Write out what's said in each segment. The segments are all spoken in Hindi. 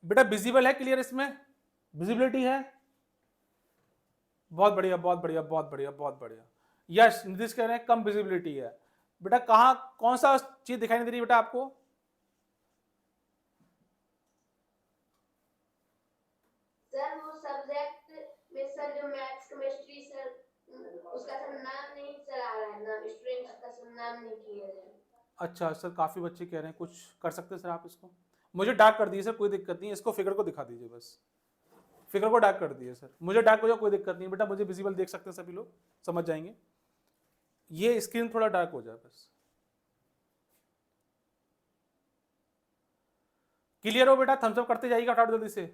बेटा विजिबल है, क्लियर, इसमें विजिबिलिटी है, बहुत बढ़िया बहुत बढ़िया बहुत बढ़िया बहुत बढ़िया। यस, नीतीश कह रहे हैं कम विजिबिलिटी है। बेटा कहाँ, कौन सा चीज दिखाई नहीं दे रही बेटा आपको? सर वो सब्जेक्ट में सर जो मैथ्स केमिस्ट्री सर उसका सर नाम नहीं सर आ रहा है, नाम स्टूडेंट का सर नाम नहीं किए हैं। अच्छा सर, काफी बच्चे कह रहे हैं, कुछ कर सकते हैं सर आप इसको? मुझे डार्क कर दीजिए सर, कोई दिक्कत नहीं, इसको फिगर को दिखा दीजिए बस, फिगर को डार्क कर दीजिए सर, मुझे डार्क हो जाए कोई दिक्कत नहीं बेटा, मुझे विजिबल देख सकते हैं सभी लोग, समझ जाएंगे। ये स्क्रीन थोड़ा डार्क हो जाए बस। क्लियर हो बेटा? थम्स अप करते जाइएगा फटाफट जल्दी से।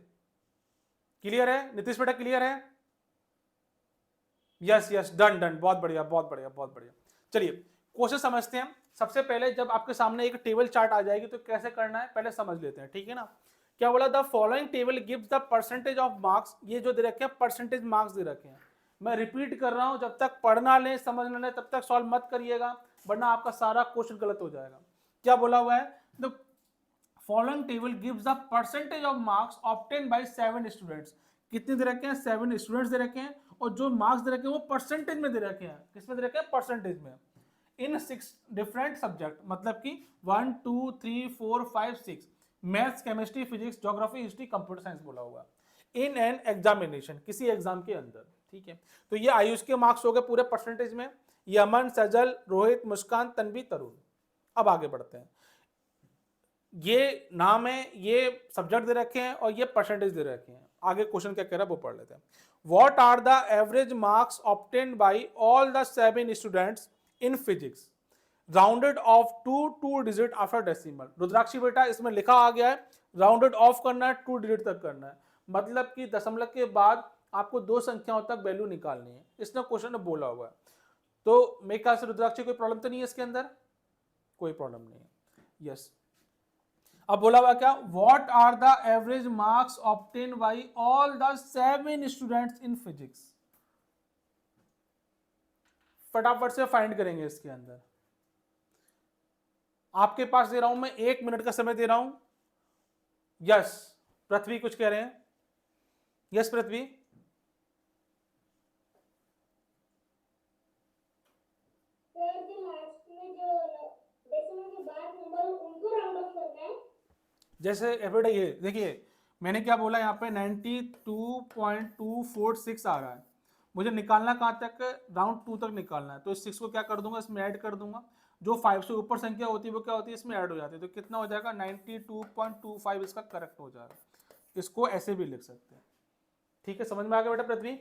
क्लियर है नीतीश बेटा, क्लियर है? यस यस, डन डन, बहुत बढ़िया बहुत बढ़िया बहुत बढ़िया। चलिए क्वेश्चन समझते हैं। सबसे पहले जब आपके सामने एक टेबल चार्ट आ जाएगी तो कैसे करना है पहले समझ लेते हैं, ठीक है ना। क्या बोला? The following table gives the percentage of marks, ये जो दे रखे हैं परसेंटेज मार्क्स दे रखे हैं। मैं रिपीट कर रहा हूं, जब तक पढ़ ना लें समझ ना लें तब तक सॉल्व मत करिएगा, वरना आपका सारा क्वेश्चन गलत हो जाएगा। क्या बोला हुआ है? The following table gives the percentage of marks obtain bye 7 students. कितने दे रखे हैं? 7 स्टूडेंट्स दे रखे हैं, और जो मार्क्स दे रखे हैं वो परसेंटेज में दे रखे हैं। किसमें दे रखे हैं? परसेंटेज में। इन 6 डिफरेंट सब्जेक्ट, मतलब कि 1 2 3 4 5 6, maths chemistry physics geography history computer science बोला होगा। इन एन एग्जामिनेशन, किसी एग्जाम के अंदर, ठीक है। तो ये आयुष के मार्क्स हो गए पूरे परसेंटेज में, यमन सजल रोहित मुस्कान तन्वी तरुण। अब आगे बढ़ते हैं। ये नाम है, ये सब्जेक्ट दे रखे हैं और ये परसेंटेज दे रखे हैं। आगे क्वेश्चन क्या कह रहा है वो पढ़ लेते हैं। What are the average marks obtained by all the 7 students in physics rounded off to digit after decimal. Rudrakshi बेटा इसमें लिखा आ गया है राउंडेड ऑफ करना है, 2 डिजिट तक करना है, मतलब कि दशमलव के बाद आपको 2 संख्याओं तक वैल्यू निकालनी है, इसने क्वेश्चन में बोला हुआ है। तो मेरे ख्याल से रुद्राक्षी कोई प्रॉब्लम तो नहीं है इसके अंदर, कोई प्रॉब्लम नहीं है। यस, अब बोला हुआ क्या? What are the average marks obtain by all the 7 students in physics. फटाफट से फाइंड करेंगे इसके अंदर। आपके पास दे रहा हूं मैं 1 मिनट का समय दे रहा हूं। यस, पृथ्वी कुछ कह रहे हैं? यस पृथ्वी। जैसे एवरीडे, ये देखिए मैंने क्या बोला, यहाँ पे 92.246 आ रहा है, मुझे निकालना कहाँ तक? राउंड 2 तक निकालना है, तो इस 6 को क्या कर दूंगा, इसमें ऐड कर दूंगा। जो 5 से ऊपर संख्या होती है वो क्या होती है, इसमें ऐड हो जाती है, तो कितना हो जाएगा? 92.25 इसका करेक्ट हो जाएगा। इसको ऐसे भी लिख सकते हैं, ठीक है। समझ में आ गया बेटा Prithvi?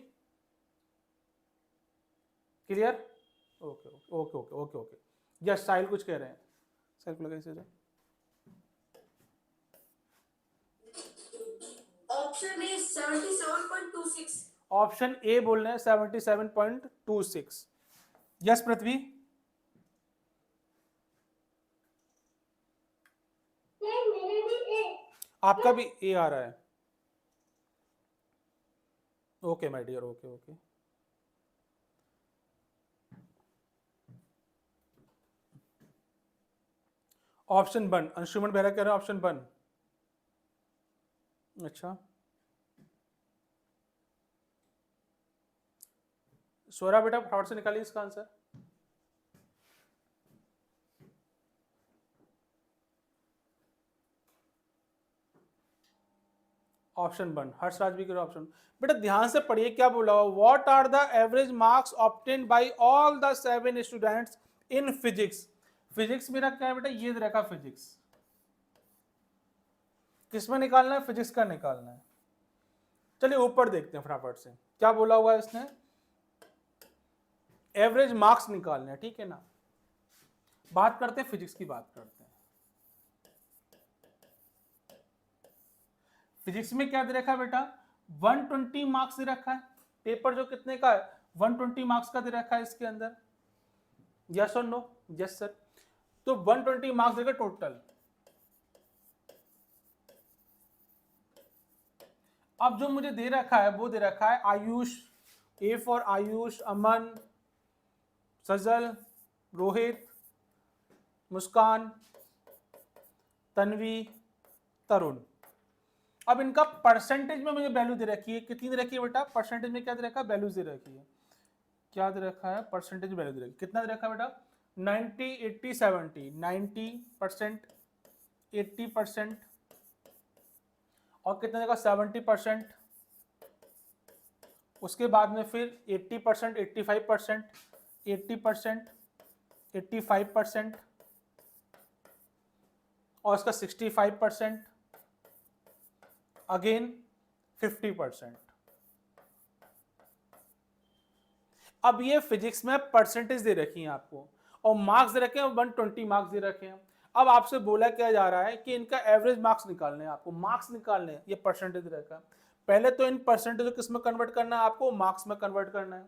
Clear? Okay okay okay okay okay. Yes, Sahil कुछ कह रहे हैं, साहिल को लगा इसे जाए। Option A 77.26। ऑप्शन ए बोल रहे हैं 77.26। यस पृथ्वी। आपका भी ए आ रहा है? Okay my dear, okay okay. Option one, Anshuman Behera कह रहे हैं ऑप्शन वन। अच्छा, स्वरा बेटा फटाफट से निकालिए इसका आंसर। ऑप्शन वन, हर्षराज भी कह रहे ऑप्शन। बेटा ध्यान से पढ़िए क्या बोला हुआ, what are the average marks obtain by all the 7 students in physics. Physics मेरा क्या है बेटा? ये रखा फिजिक्स। किसमें निकालना है? फिजिक्स का निकालना है। चलिए ऊपर देखते हैं फटाफट से क्या बोला हुआ है इसने। एवरेज मार्क्स निकालने हैं, ठीक है ना। बात करते हैं फिजिक्स की, बात करते हैं। फिजिक्स में क्या दे रखा है बेटा? 120 मार्क्स दे रखा है। पेपर जो कितने का है? 120 मार्क्स का दे रखा है इसके अंदर। यस और नो? Yes sir. तो 120 मार्क्स देगा टोटल। अब जो मुझे दे रखा है वो दे रखा है आयुष, ए फॉर आयुष, अमन, सजल, रोहित, मुस्कान, तन्वी, तरुण। अब इनका परसेंटेज में मुझे वैल्यू दे रखी है, कितनी दे रखी है बेटा? परसेंटेज में क्या दे रखा है? वैल्यूज दे रखी है। क्या दे रखा है? परसेंटेज वैल्यू दे रखी है। कितना दे रखा है बेटा? 90, 80, 70, 90%, 80% और कितना देगा? 70%। उसके बाद में फिर 80%, 85%, 80%, 85% और इसका 65%, अगेन 50%। अब ये फिजिक्स में परसेंटेज दे रखी हैं आपको और मार्क्स दे रखे हैं, 120 मार्क्स दे रखे हैं। अब आपसे बोला क्या जा रहा है कि इनका एवरेज मार्क्स निकालने हैं, आपको मार्क्स निकालने हैं, ये परसेंटेज दे रखा है। पहले तो इन परसेंटेज को किस में कन्वर्ट करना है? आपको मार्क्स में कन्वर्ट करना है।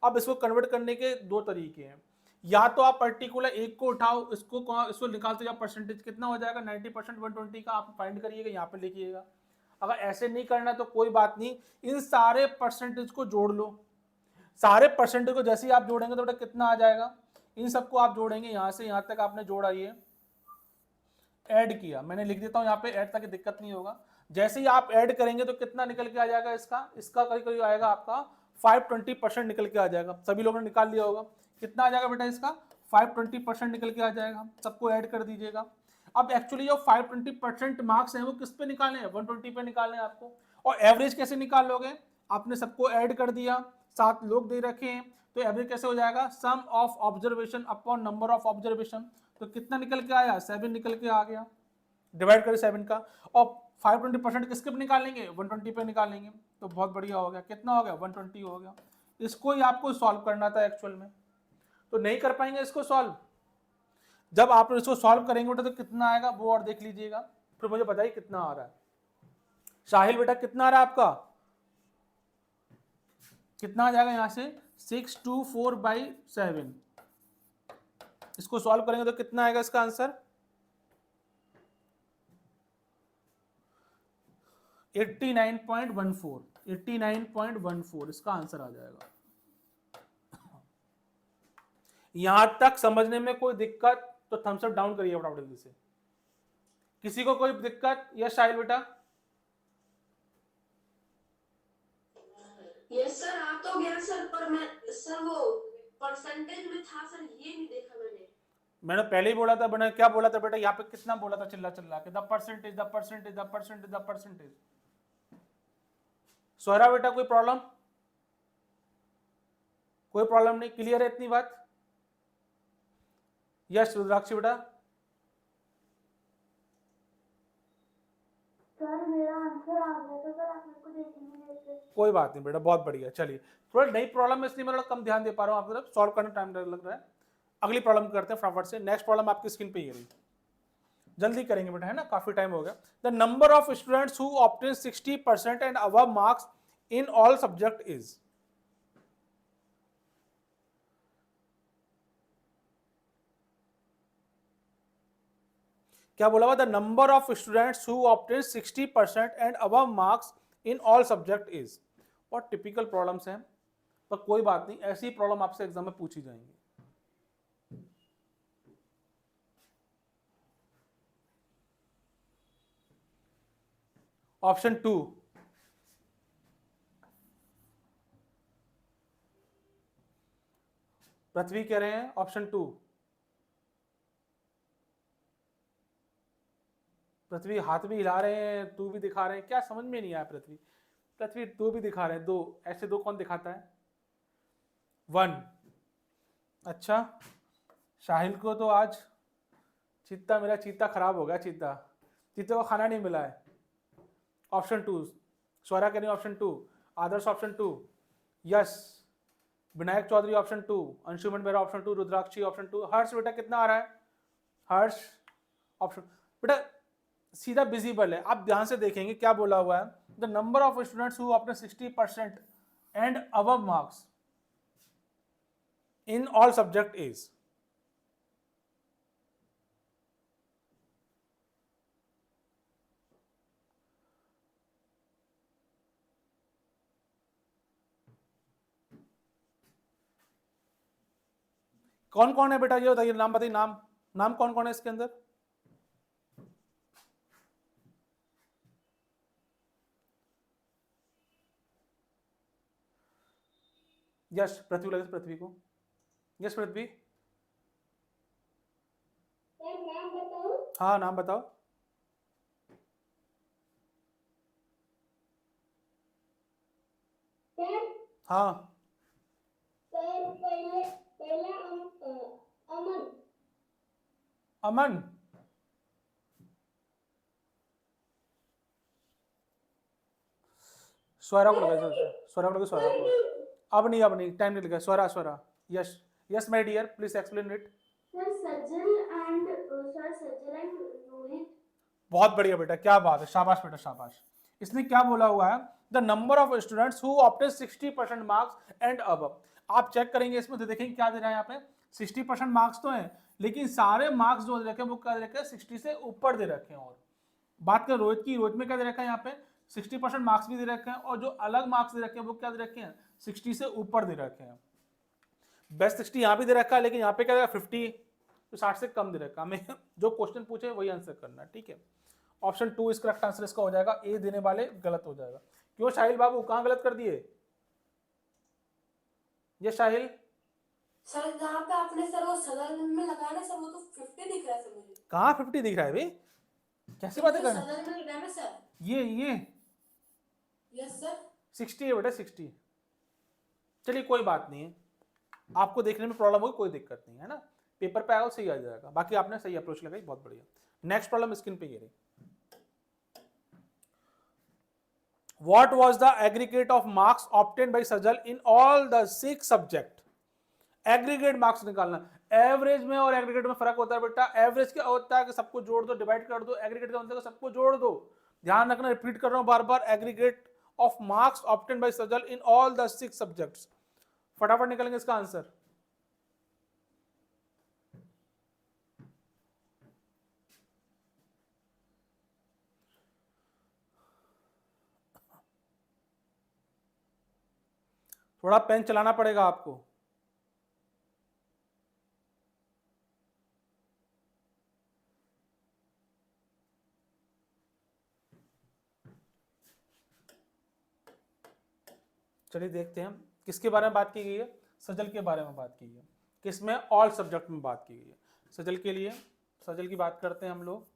अब इसको कन्वर्ट करने के दो तरीके हैं, या तो आप पर्टिकुलर एक को उठाओ, इसको निकालते जाओ, परसेंटेज कितना हो जाएगा? 90%, 120 का आप फाइंड करिएगा, यहाँ पे लिखिएगा। अगर ऐसे नहीं करना तो कोई बात नहीं, इन सारे परसेंटेज को जोड़ लो। सारे परसेंटेज को जैसे ही आप जोड़ेंगे तो बेटा कितना आ जाएगा? इन सबको आप जोड़ेंगे, यहां से यहां तक आपने जोड़ा, ये ऐड किया, मैंने लिख देता हूं यहाँ पे ऐड, ताकि दिक्कत नहीं होगा। जैसे ही आप ऐड करेंगे तो कितना निकल के आ जाएगा? इसका करीब करीब आएगा आपका 520% निकल के आ जाएगा। सभी लोगों ने निकाल लिया होगा, कितना आ जाएगा बेटा? इसका 520% निकल के आ जाएगा। सबको ऐड कर दीजिएगा। अब एक्चुअली जो 520% मार्क्स है वो किस पे निकालने हैं? 120 पे निकालने हैं आपको। और एवरेज कैसे निकाल लोगे? आपने सबको ऐड कर दिया, 7 लोग दे रखे हैं, तो एवरेज कैसे हो जाएगा? Sum of observation upon number of observation. तो कितना निकल के आया? 7 निकल के आ गया। डिवाइड करें 7 का, और 520% किसके पे निकालेंगे? 120 पे निकालेंगे। तो बहुत बढ़िया हो गया। कितना हो गया? 120 हो गया। इसको ही आपको सॉल्व करना था एक्चुअल में, तो नहीं कर पाएंगे इसको सॉल्व। जब आप इसको सॉल्व करेंगे तो कितना आएगा वो और देख लीजिएगा, फिर मुझे बताइए कितना आ रहा है। साहिल बेटा कितना आ रहा है आपका? कितना आ जाएगा यहां से? 624/7। इसको सॉल्व करेंगे तो कितना आएगा इसका आंसर? 89.14। 89.14 इसका आंसर आ जाएगा। यहां तक समझने में कोई दिक्कत तो थम्स अप डाउन करिए फटाफट जल्दी से। किसी को कोई दिक्कत? यस साहिल बेटा? यस सर, आ तो गया सर, पर मैं सर वो परसेंटेज में था सर, ये नहीं देखा मैंने पहले ही बोला था। मैंने क्या बोला था बेटा? यहाँ पे कितना बोला था चिल्ला चिल्ला के? The percentage, the percentage, the percentage, the percentage. Sohra बेटा कोई प्रॉब्लम? कोई प्रॉब्लम नहीं, क्लियर है इतनी बात? यस रुद्राक्षी बेटा? सर मेरा आंसर आ गया था सर, आप मेरे को देख ही नहीं देते। कोई बात नहीं बेटा, बहुत बढ़िया। चलिए, थोड़ा नई प्रॉब्लम है इसलिए मैं थोड़ा कम ध्यान दे पा रहा हूँ आपकी तरफ, सॉल्व करने टाइम लग रहा है। अगली प्रॉब्लम करते हैं फटाफट से। नेक्स्ट प्रॉब्लम आपकी स्क्रीन पे ये रही, जल्दी करेंगे बेटा, है ना, काफी टाइम हो गया। The number of students who obtain 60% and above marks in all subject is. क्या बोला हुआ? The number of students who obtain 60% and above marks in all subject is. बहुत टिपिकल प्रॉब्लम्स हैं, पर कोई बात नहीं, ऐसी प्रॉब्लम आपसे एग्जाम में पूछी जाएंगी। ऑप्शन 2, पृथ्वी कह रहे हैं ऑप्शन 2। पृथ्वी हाथ भी हिला रहे हैं, तू भी दिखा रहे हैं, क्या समझ में नहीं आया पृथ्वी? पृथ्वी तू भी दिखा रहे हैं, दो ऐसे दो कौन दिखाता है? 1। अच्छा, साहिल को तो आज चीता, मेरा चीता खराब हो गया। चीते को खाना नहीं मिला है। ऑप्शन 2, स्वरा कह रही option 2, Adarsh option 2, yes Vinayak Chaudhary option 2, Anshuman Bera option 2, रुद्राक्षी option 2, हर्ष बेटा कितना आ रहा है? हर्ष ऑप्शन बेटा सीधा विजिबल है, आप ध्यान से देखेंगे क्या बोला हुआ है। The number of students who obtain 60% and above marks in all subject is. कौन कौन है बेटा? ये बताइए, नाम बताइए, नाम कौन कौन है इसके अंदर? यस पृथ्वी लगे पृथ्वी को। यस पृथ्वी। सर नाम बताओ। हाँ नाम बताओ। सर हाँ सर पहले पहला अमन। अमन। स्वरा को लगा, स्वरा को लगा, स्वरा को। अब नहीं टाइम नहीं लगा। Swara Swara. Yes yes my dear please explain it. Sir Sajjal and Rohit. बहुत बढ़िया बेटा, क्या बात है, शाबाश बेटा शाबाश। इसने क्या बोला हुआ है, the number of students who obtain 60% marks and above. आप चेक करेंगे इसमें तो देखेंगे क्या दे रहा है यहाँ पे, 60% मार्क्स तो हैं, लेकिन सारे मार्क्स जो दे रखे हैं वो क्या दे रखे हैं, 60 से ऊपर दे रखे हैं। और बात करें रोहित की, रोहित में क्या दे रखा है यहाँ पे, 60% मार्क्स भी दे रखे हैं, और जो अलग मार्क्स दे रखे हैं वो क्या दे रखे हैं, 60 से ऊपर दे रखे हैं। बेस्ट 60 यहाँ भी दे रखा है, लेकिन यहाँ पे क्या 50, तो 60 से कम दे रखा है। हमें जो क्वेश्चन पूछे वही आंसर करना है, ठीक है। ऑप्शन 2 इस करेक्ट आंसर इसका हो जाएगा, ए देने वाले गलत हो जाएगा। क्यों शाहिल बाबू, कहां गलत कर दिए ये शाहिल? सर जहाँ पे आपने सर वो सदर में लगाया ना सर, वो तो 50 दिख रहा है सर मुझे। कहाँ 50 दिख रहा है भाई, कैसी बातें कर रहे हैं? सदर में लगाया ना सर। ये यस सर। 60 है बेटा 60। चलिए कोई बात नहीं है, आपको देखने में प्रॉब्लम होगी, कोई दिक्कत नहीं है ना, पेपर पे आएगा सही आ जाएगा। बाकी आपने सही अप्रोच लगाई, बहुत बढ़िया। नेक्स्ट प्रॉब्लम स्क्रीन पे ये रही। What was the aggregate of marks obtained by Sajal in all the 6 subject? Aggregate marks निकालना। एवरेज में और एग्रीगेट में फर्क होता है बेटा। एवरेज क्या होता है कि सबको जोड़ दो, डिवाइड कर दो। एग्रीगेट का मतलब सबको जोड़ दो। ध्यान रखना, रिपीट कर रहा हूं बार बार, aggregate of marks obtained by Sajal in all the 6 subjects. फटाफट निकलेंगे इसका आंसर। थोड़ा पेन चलाना पड़ेगा आपको। चलिए देखते हैं किसके बारे में बात की गई है, सजल के बारे में बात की गई है। किसमें, ऑल सब्जेक्ट में बात की गई है सजल के लिए। सजल की बात करते हैं हम लोग।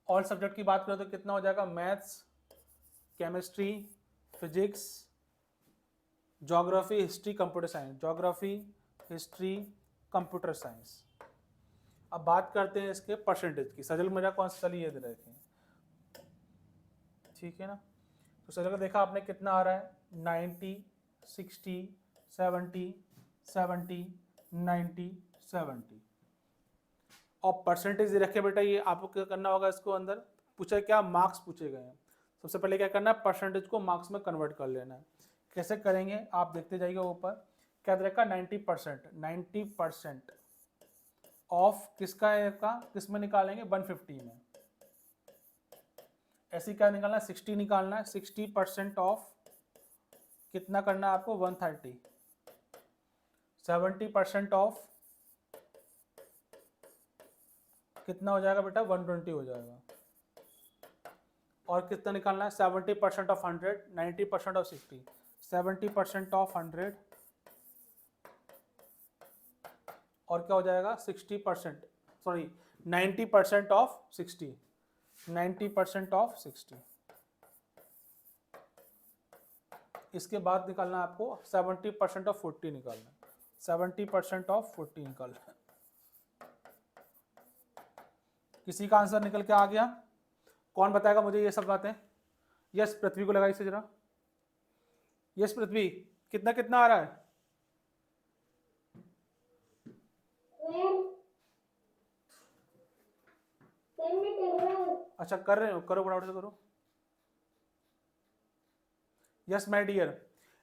ऑल सब्जेक्ट की बात करें तो कितना हो जाएगा, maths, chemistry, physics, geography, history, computer science. Geography, history, computer science. अब बात करते हैं इसके परसेंटेज की। सजल मेरा कौन सा, चलिए दे रहे थे, ठीक है ना। तो सजल का देखा आपने कितना आ रहा है, 90, 60, 70, 70, 90, 70। और परसेंटेज दे रखे बेटा, ये आपको क्या करना होगा, इसको अंदर पूछा क्या, मार्क्स पूछे गए हैं। सबसे पहले क्या करना है, परसेंटेज को मार्क्स में कन्वर्ट कर लेना है। कैसे करेंगे आप देखते जाइए ऊपर, क्या दे रखा, 90%। 90% ऑफ किसका है, का किस में निकालेंगे, 150 में। ऐसे क्या निकालना है, 60 निकालना है। 60% ऑफ कितना करना है आपको, 130। 70% ऑफ कितना हो जाएगा बेटा, 120 हो जाएगा। और कितना निकालना है, 70% ऑफ 100, 90% ऑफ 60। 70% ऑफ 100 और क्या हो जाएगा, 60%, सॉरी 90% ऑफ 60। 90% ऑफ 60। इसके बाद निकालना है आपको 70% ऑफ 40 निकालना है। 70% ऑफ 40 निकालना है। किसी का आंसर निकल के आ गया, कौन बताएगा मुझे ये सब बातें? यस पृथ्वी को लगाई से जरा। यस पृथ्वी, कितना कितना आ रहा है? अच्छा कर रहे हो, करो फटाफट से करो। यस माय डियर,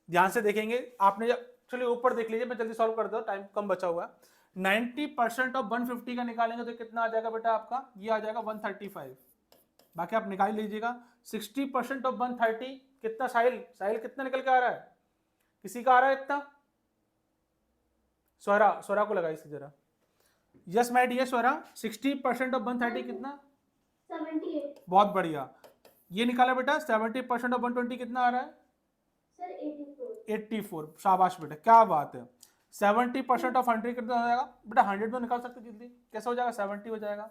ध्यान से देखेंगे आपने, चलिए ऊपर देख लीजिए, मैं जल्दी सॉल्व कर दूं, टाइम कम बचा हुआ है। 90% ऑफ 150 का निकालेंगे तो कितना आ जाएगा बेटा आपका, ये आ जाएगा 135। बाकी आप निकाल लीजिएगा। 60% ऑफ 130 कितना, साहिल साहिल कितना निकल के आ रहा है, किसी का आ रहा है इतना? स्वरा, स्वरा को लगाई से जरा। Yes my dear Swara, 60% of 130 कितना, 78। बहुत बढ़िया। ये निकाला बेटा, 70% ऑफ 120 कितना आ रहा है, सर 84। शाबाश बेटा, क्या बात है। 70% ऑफ 100 कितना हो जाएगा बेटा? 100 तो निकाल सकते जल्दी, कैसे हो जाएगा? 70 हो जाएगा।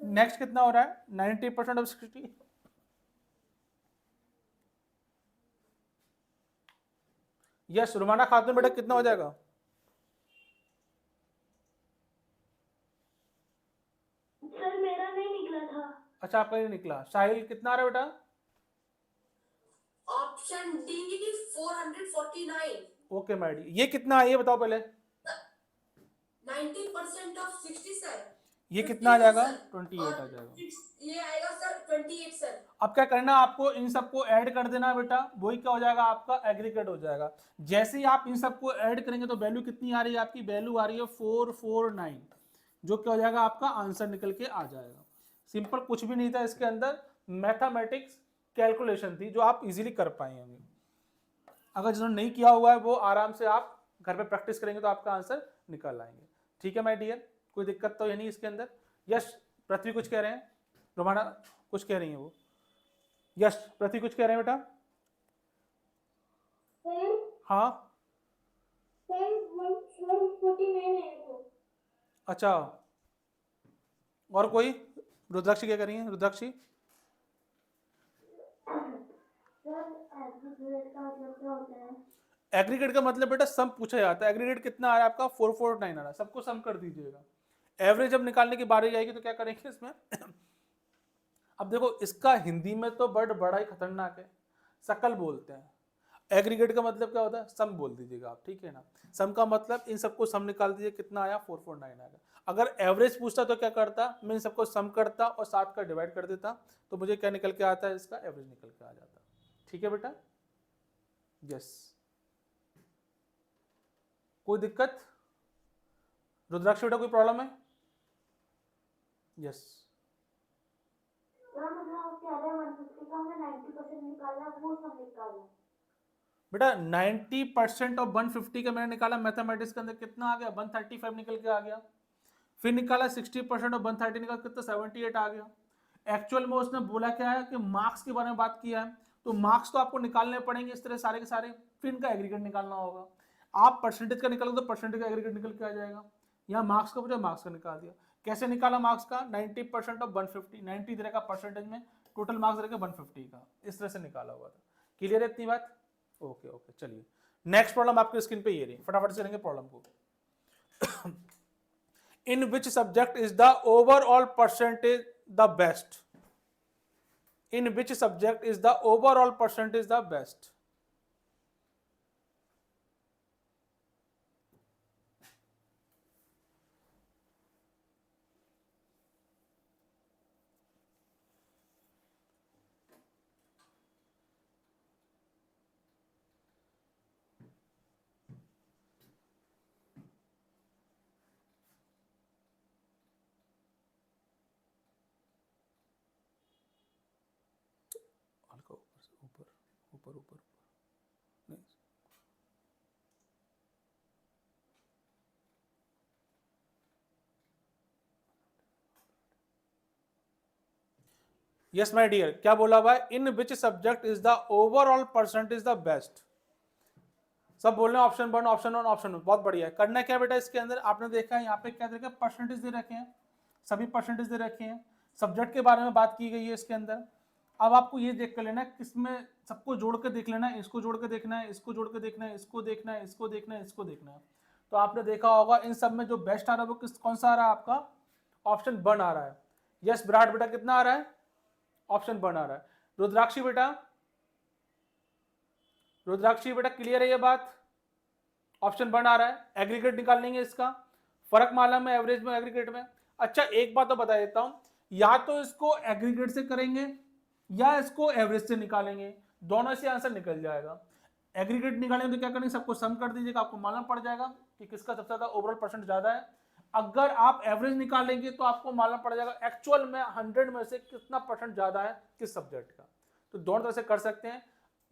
नेक्स्ट कितना हो रहा है? 90% ऑफ 60। यस रुमाना खातून बेटा कितना हो जाएगा? सर मेरा नहीं निकला था। अच्छा आपका नहीं निकला। साहिल कितना आ रहा है बेटा? Option D 449। ओके मैडी, ये कितना है ये बताओ पहले। 90% ऑफ 60 सर। ये कितना आ जाएगा? 58 28 आ और जाएगा। ये आएगा सर 28 सर। अब क्या करना है आपको? इन सबको ऐड कर देना बेटा, वही क्या हो जाएगा आपका? एग्रीगेट हो जाएगा। जैसे ही आप इन सबको ऐड करेंगे तो वैल्यू कितनी आ रही है आपकी? वैल्यू आ रही है 449, जो क्या हो जाएगा आपका? आंसर निकल के आ जाएगा। सिंपल, कुछ भी नहीं था इसके अंदर, मैथमेटिक्स कैलकुलेशन थी जो आप इजीली कर पाएंगे। अगर जिन्होंने नहीं किया हुआ है वो आराम से आप घर पे प्रैक्टिस करेंगे तो आपका आंसर निकल आएंगे। ठीक है माय डियर, कोई दिक्कत तो है नहीं इसके अंदर। यश पृथ्वी कुछ कह रहे हैं, रोमाना कुछ कह रही है वो। यश पृथ्वी कुछ कह रहे हैं बेटा? हाँ अच्छा, और कोई? रुद्राक्षी क्या कर रही है? रुद्राक्षी एग्रीगेट का मतलब बेटा सम पूछा जाता है। एग्रीगेट कितना आ रहा है आपका? 449 आ रहा है। सबको सम कर दीजिएगा। एवरेज जब निकालने की बारी आएगी तो क्या करेंगे इसमें? अब देखो इसका हिंदी में तो बड़ा ही खतरनाक है, सकल बोलते हैं। एग्रीगेट का मतलब क्या होता है? सम बोल दीजिएगा आप, ठीक है ना। सम का मतलब इन सबको सम निकाल दीजिए, कितना आया? 449 आएगा। अगर एवरेज पूछता तो क्या करता? मैं इन सबको सम करता और 7 का डिवाइड कर देता, तो मुझे क्या निकल के आता है? इसका एवरेज निकल के आ जाता। ठीक है बेटा? यस, कोई दिक्कत? रुद्राक्ष बेटा कोई प्रॉब्लम है? यस बेटा 90% ऑफ 150 का मैंने निकाला मैथमेटिक्स के अंदर, कितना आ गया? 135 निकल के आ गया। फिर निकाला 60% ऑफ 130 निकाल, कितना? 78 आ गया। एक्चुअल में उसने बोला क्या है कि मार्क्स के बारे में बात किया है, तो मार्क्स तो आपको निकालने पड़ेंगे इस तरह सारे के सारे, फिर इनका एग्रीगेट निकालना होगा। आप परसेंटेज का निकालोगे तो परसेंटेज का एग्रीगेट निकल के आ जाएगा। यहाँ मार्क्स का पूछा, मार्क्स का निकाल दिया। कैसे निकाला मार्क्स का? 90% ऑफ 150, 90 तरह का परसेंटेज में, टोटल मार्क्स रहेगा 150 का, इस तरह से निकाला हुआ था। क्लियर है इतनी बात? ओके ओके, चलिए नेक्स्ट प्रॉब्लम आपके स्क्रीन पे ये रही, फटाफट से करेंगे प्रॉब्लम को। In which subject is the overall percentage the best? In which subject is the overall percentage the best? हल्का ऊपर ऊपर ऊपर ऊपर नहीं। यस माय डियर, क्या बोला हुआ है? In which subject is the overall percentage the best? सब बोल रहे हैं ऑप्शन 1 ऑप्शन 1 ऑप्शन 1। बहुत बढ़िया है। करना क्या बेटा इसके अंदर? आपने देखा है यहाँ पे क्या देखा? परसेंटेज दे रखे हैं, सभी परसेंटेज दे रखे हैं, सब्जेक्ट के बारे में बात की गई है इसके अंदर। अब आपको ये देख कर लेना है किसमें, सबको जोड़ के देख लेना है, इसको जोड़ के देखना है, इसको जोड़ के देखना है, इसको देखना है, इसको देखना है, इसको देखना है। तो आपने देखा होगा इन सब में जो बेस्ट आ रहा है वो कौन सा आ रहा है आपका? ऑप्शन 1 आ रहा है। यस विराट बेटा कितना आ रहा है? ऑप्शन 1 आ रहा है। रुद्राक्षी बेटा, रुद्राक्षी बेटा क्लियर है ये बात? ऑप्शन 1 आ रहा है। एग्रीगेट निकाल लेंगे इसका, फर्क मालूम है एवरेज में एग्रीगेट में। अच्छा एक बात तो बता देता हूं, या तो इसको एग्रीगेट से करेंगे या इसको एवरेज से निकालेंगे, दोनों से आंसर निकल जाएगा। एग्रीगेट निकालेंगे तो क्या करेंगे? सबको सम कर दीजिएगा, आपको मालूम पड़ जाएगा कि किसका सबसे ज्यादा ओवरऑल परसेंट ज्यादा है। अगर आप एवरेज निकालेंगे तो आपको मालूम पड़ जाएगा एक्चुअल में 100 में से कितना परसेंट ज्यादा है किस सब्जेक्ट का। तो दोनों तरह से कर सकते हैं।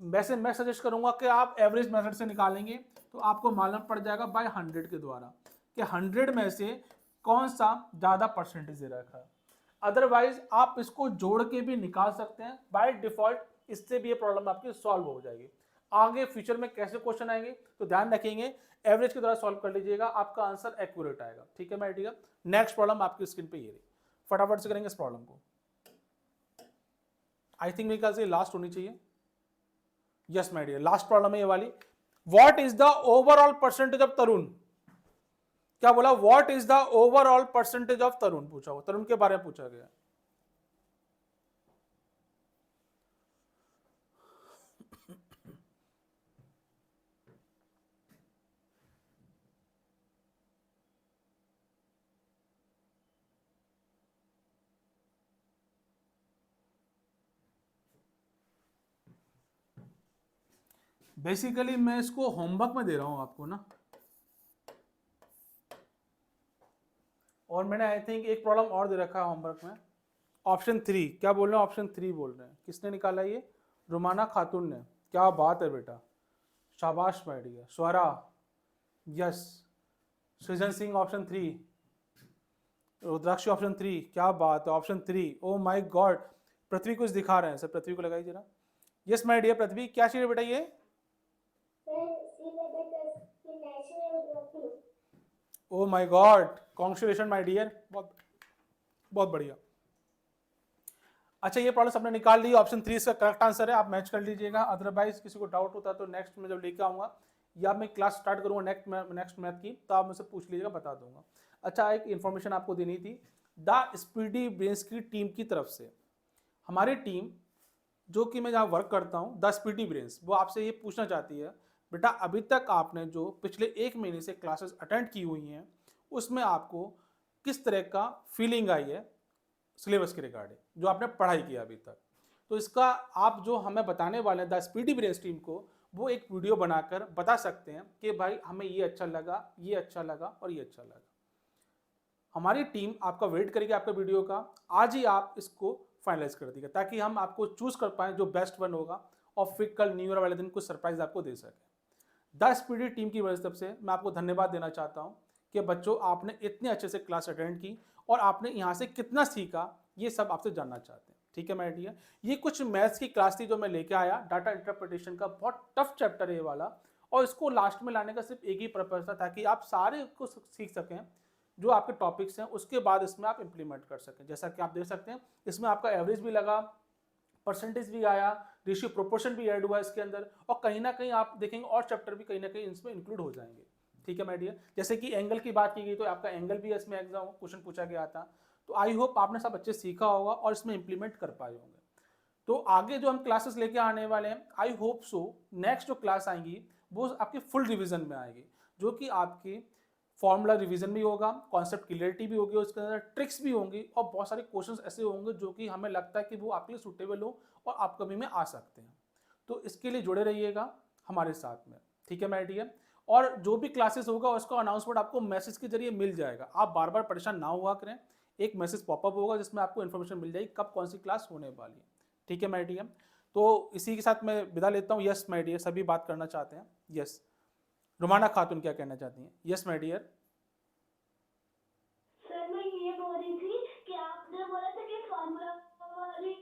वैसे मैं सजेस्ट करूंगा कि आप एवरेज मेथड से निकालेंगे तो आपको मालूम पड़ जाएगा बाय 100 के द्वारा कि 100 में से कौन सा ज्यादा परसेंटेज दे रखा है। अदरवाइज आप इसको जोड़ के भी निकाल सकते हैं बाय डिफॉल्ट, इससे भी ये प्रॉब्लम आपकी सॉल्व हो जाएगी। आगे फ्यूचर में कैसे क्वेश्चन आएंगे तो ध्यान रखेंगे एवरेज के द्वारा सॉल्व कर लीजिएगा, आपका आंसर एक्यूरेट आएगा। ठीक है माय डियर, नेक्स्ट प्रॉब्लम आपकी स्क्रीन पे ये रही, फटाफट से करेंगे इस प्रॉब्लम को। आई थिंक मेरे ख्याल से लास्ट होनी चाहिए। Yes my dear, last problem है ये वाली। What is the overall percentage of Tarun? क्या बोला? What is the overall percentage of Tarun पूछा हुआ, तरुण के बारे में पूछा गया। बेसिकली मैं इसको होमवर्क में दे रहा हूं आपको ना, और मैंने आई थिंक एक प्रॉब्लम और दे रखा है होमवर्क में, ऑप्शन 3। क्या बोल रहे हैं? ऑप्शन 3 बोल रहे हैं। किसने निकाला ये? रुमाना खातून ने। क्या बात है बेटा, शाबाश माय डियर। Swara, yes. सृजन सिंह ऑप्शन 3, रुद्राक्षी ऑप्शन 3, क्या बात है, ऑप्शन 3। ओ माय गॉड, पृथ्वी कुछ दिखा रहे हैं सर, पृथ्वी को लगाइए जरा। यस माय डियर पृथ्वी, क्या चाहिए बेटा ये? Oh my God, congratulation my dear, बहुत बहुत बढ़िया। अच्छा ये प्रॉब्लम सबने निकाल ली, ऑप्शन 3 इसका करेक्ट आंसर है, आप मैच कर लीजिएगा। अदरवाइज किसी को डाउट होता है तो नेक्स्ट में जब लेके आऊंगा या मैं क्लास स्टार्ट करूंगा नेक्स्ट मैथ की, तो आप मुझसे पूछ लीजिएगा, बता दूंगा। अच्छा एक इन्फॉर्मेशन आपको देनी थी, द स्पीडी ब्रेन्स की टीम की तरफ से, हमारी टीम जो कि मैं जहाँ वर्क करता हूँ, द स्पीडी ब्रेन्स, वो आपसे ये पूछना चाहती है बेटा अभी तक आपने जो पिछले 1 महीने से क्लासेस अटेंड की हुई हैं उसमें आपको किस तरह का फीलिंग आई है सिलेबस के रिगार्डिंग, जो आपने पढ़ाई किया अभी तक। तो इसका आप जो हमें बताने वाले हैं द स्पीडी ब्रेन्स टीम को, वो एक वीडियो बनाकर बता सकते हैं कि भाई हमें ये अच्छा लगा, ये अच्छा लगा और ये अच्छा लगा। हमारी टीम आपका वेट करेगी आपका वीडियो का, आज ही आप इसको फाइनलाइज कर दीजिएगा ताकि हम आपको चूज कर पाएं जो बेस्ट वन होगा, और फिर कल न्यू ईयर वाले दिन कुछ सरप्राइज आपको दे सके। द स्पीडी टीम की वजह से मैं आपको धन्यवाद देना चाहता हूं कि बच्चों आपने इतने अच्छे से क्लास अटेंड की और आपने यहाँ से कितना सीखा ये सब आपसे जानना चाहते हैं। ठीक है माय डियर, ये कुछ मैथ्स की क्लास थी जो मैं लेके आया, डाटा इंटरप्रिटेशन का बहुत टफ चैप्टर है ये वाला, और इसको लास्ट में लाने का सिर्फ एक ही पर्पज था ताकि आप सारे को सीख सकें जो आपके टॉपिक्स हैं, उसके बाद इसमें आप इंप्लीमेंट कर सकें। जैसा कि आप देख सकते हैं इसमें आपका एवरेज भी लगा, परसेंटेज भी आया, रेशियो प्रोपोर्शन भी ऐड हुआ इसके अंदर, और कहीं ना कहीं आप देखेंगे और चैप्टर भी कहीं ना कहीं इसमें इंक्लूड हो जाएंगे। ठीक है माय डियर, जैसे कि एंगल की बात की गई तो आपका एंगल भी इसमें एग्जाम क्वेश्चन पूछा गया था। तो आई होप आपने सब अच्छे सीखा होगा और इसमें इंप्लीमेंट कर पाए होंगे। तो आगे जो हम क्लासेस लेके आने वाले हैं, आई होप सो नेक्स्ट जो क्लास आएंगी वो आपकी फुल रिवीजन में आएगी, जो कि आपकी फॉर्मूला रिवीजन भी होगा, कॉन्सेप्ट क्लियरिटी भी होगी, उसके अंदर ट्रिक्स भी होंगी, और बहुत सारे क्वेश्चंस ऐसे होंगे जो कि हमें लगता है कि वो आपके लिए सूटेबल हो और आप कभी में आ सकते हैं। तो इसके लिए जुड़े रहिएगा हमारे साथ में। ठीक है माय डियर, और जो भी क्लासेस होगा उसका अनाउंसमेंट आपको मैसेज के जरिए मिल जाएगा, आप बार बार परेशान ना हुआ करें। एक मैसेज पॉपअप होगा जिसमें आपको इन्फॉर्मेशन मिल जाएगी कब कौन सी क्लास होने वाली है। ठीक है माय डियर, तो इसी के साथ मैं विदा लेता हूँ। यस माय डियर, सभी बात करना चाहते हैं। यस, रुमाना खातून क्या कहना चाहती हैं? Yes my dear. सर मैं ये बोल रही थी कि आपने बोला था कि फॉर्मूला वाली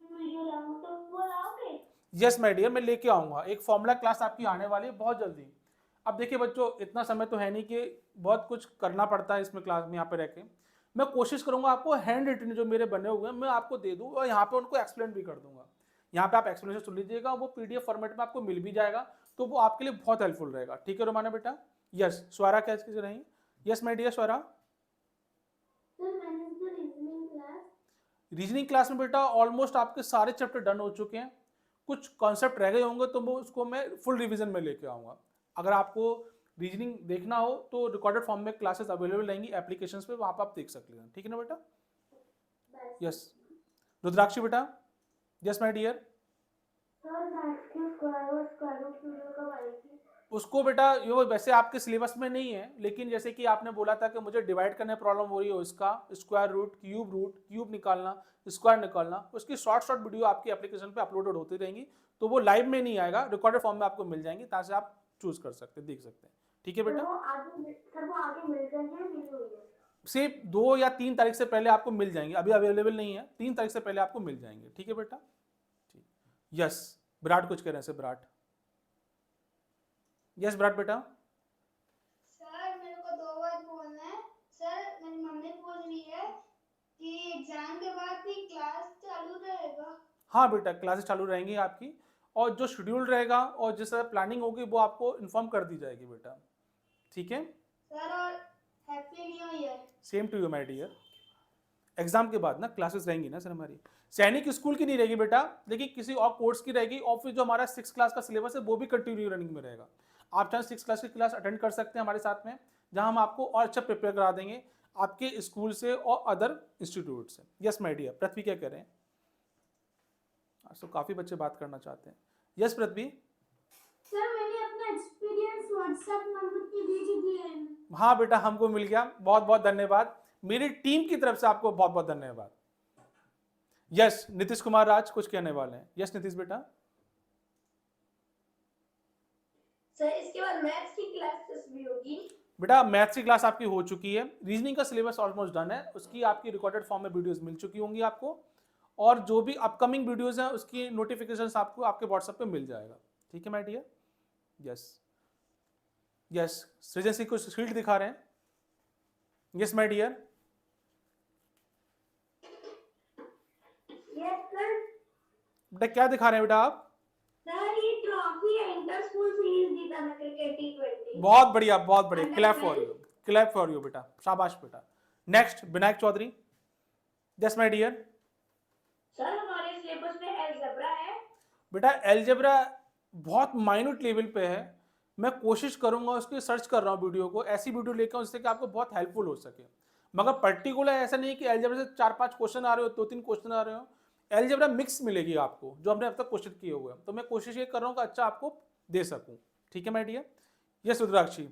वीडियो लाऊं, तो वो लाओगे? यस माय डियर, मैं लेके आऊंगा, एक फॉर्मूला क्लास आपकी आने वाली है बहुत जल्दी। अब देखिए बच्चों, इतना समय तो है नहीं कि बहुत कुछ करना पड़ता है इसमें क्लास में यहाँ पे रह के। मैं कोशिश करूंगा आपको हैंड रिटन जो मेरे बने हुए हैं मैं आपको दे दूँ, और यहाँ पे उनको एक्सप्लेन भी कर दूंगा। यहाँ पे आप एक्सप्लेनेशन सुन लीजिएगा, वो PDF फॉर्मेट में आपको मिल भी जाएगा, तो वो आपके लिए बहुत हेल्पफुल रहेगा। ठीक है रुमाना बेटा? यस। स्वरा क्या चीज रही? Yes my dear Swara. Reasoning class में बेटा ऑलमोस्ट आपके सारे चैप्टर डन हो चुके हैं, कुछ कॉन्सेप्ट रह गए होंगे तो वो उसको मैं फुल रिवीजन में लेके आऊँगा। अगर आपको रीजनिंग देखना हो तो रिकॉर्डेड फॉर्म में क्लासेस अवेलेबल रहेंगी एप्लीकेशंस पे, वहाँ पर आप देख सकते हैं। ठीक है ना बेटा? यस। रुद्राक्षी बेटा? Yes my dear. उसको बेटा ये वैसे आपके सिलेबस में नहीं है, लेकिन जैसे कि आपने बोला था कि मुझे डिवाइड करने में प्रॉब्लम हो रही हो, इसका स्क्वायर रूट, क्यूब निकालना, स्क्वायर निकालना, उसकी शॉर्ट वीडियो आपकी एप्लीकेशन पे अपलोडेड होती रहेंगी, तो वो लाइव में नहीं आएगा, रिकॉर्डेड फॉर्म में आपको मिल जाएंगी, ताकि से आप चूज कर सकते हैं, देख सकते हैं। ठीक है बेटा? सिर्फ 2 या 3 तारीख से पहले आपको मिल जाएंगे, अभी अवेलेबल नहीं है, 3 तारीख से पहले आपको मिल जाएंगे। ठीक है बेटा? ठीक। यस, विराट कुछ कह रहे हैं विराट। यस विराट बेटा। सर मेरे को 2 बात बोलना है। सर मेरी मम्मी पूछ रही है कि एग्जाम के बाद भी क्लास चालू रहेगा। हाँ बेटा, क्लासेस चालू रहेंगी आपकी, और जो शेड्यूल रहेगा और जिस तरह प्लानिंग होगी वो आपको इन्फॉर्म कर दी जाएगी बेटा, ठीक है। सर और happy new year. Same to you my dear. Exam के बाद ना क्लासेस रहेंगी ना सर हमारी, सैनिक स्कूल की नहीं रहेगी बेटा, लेकिन किसी और कोर्स की रहेगी, और फिर जो हमारा 6 क्लास का सिलेबस है वो भी कंटिन्यू रनिंग में रहेगा। आप चाहे 6 क्लास की क्लास अटेंड कर सकते हैं हमारे साथ में, जहां हम आपको और अच्छा प्रिपेयर करा देंगे आपके स्कूल से और अदर इंस्टीट्यूट से। Yes my dear. पृथ्वी क्या कह रहे हैं? आज तो काफी बच्चे बात करना चाहते हैं। यस पृथ्वी। सर मैंने अपना एक्सपीरियंस व्हाट्सएप नंबर पे भेज दिया है। हाँ बेटा, हमको मिल गया, बहुत बहुत धन्यवाद, मेरी टीम की तरफ से आपको बहुत बहुत धन्यवाद। यस नीतीश कुमार राज कुछ कहने वाले हैं। यस नीतीश बेटा। सर इसके बाद मैथ्स की क्लासेस भी होगी? बेटा मैथ्स की क्लास आपकी हो चुकी है, रीजनिंग का सिलेबस ऑलमोस्ट डन है, उसकी आपकी रिकॉर्डेड फॉर्म में वीडियोस मिल चुकी होंगी आपको, और जो भी अपकमिंग वीडियोस हैं उसकी नोटिफिकेशंस आपको आपके व्हाट्सएप पे मिल जाएगा, ठीक है माय डियर। यस यस सृजन सिंह कुछ शीट दिखा रहे हैं। Yes my dear. Yes sir. बेटा क्या दिखा रहे हैं बेटा आप? सर ये ट्रॉफी है, इंटर स्कूल सीरीज जीता था क्रिकेट T20। बहुत बढ़िया बहुत बढ़िया, clap for you, clap for you बेटा, शाबाश बेटा। Next Vinayak Chaudhary. Yes my dear. Sir हमारे सिलेबस में अलजेब्रा है? बेटा अलजेब्रा बहुत माइन्यूट लेवल पे है, मैं कोशिश करूंगा, उसकी सर्च कर रहा हूँ वीडियो को, ऐसी वीडियो लेकर जिससे कि आपको बहुत हेल्पफुल हो सके, मगर पर्टिकुलर ऐसा नहीं कि अलजेब्रा से 4-5 क्वेश्चन आ रहे हो, 2-3 क्वेश्चन आ रहे हो, अलजेब्रा मिक्स मिलेगी आपको जो हमने अब तक क्वेश्चन किए हुए हैं, तो मैं कोशिश ये कर रहा हूँ कि अच्छा आपको दे सकूँ, ठीक है माय डियर। यस रुद्राक्षी।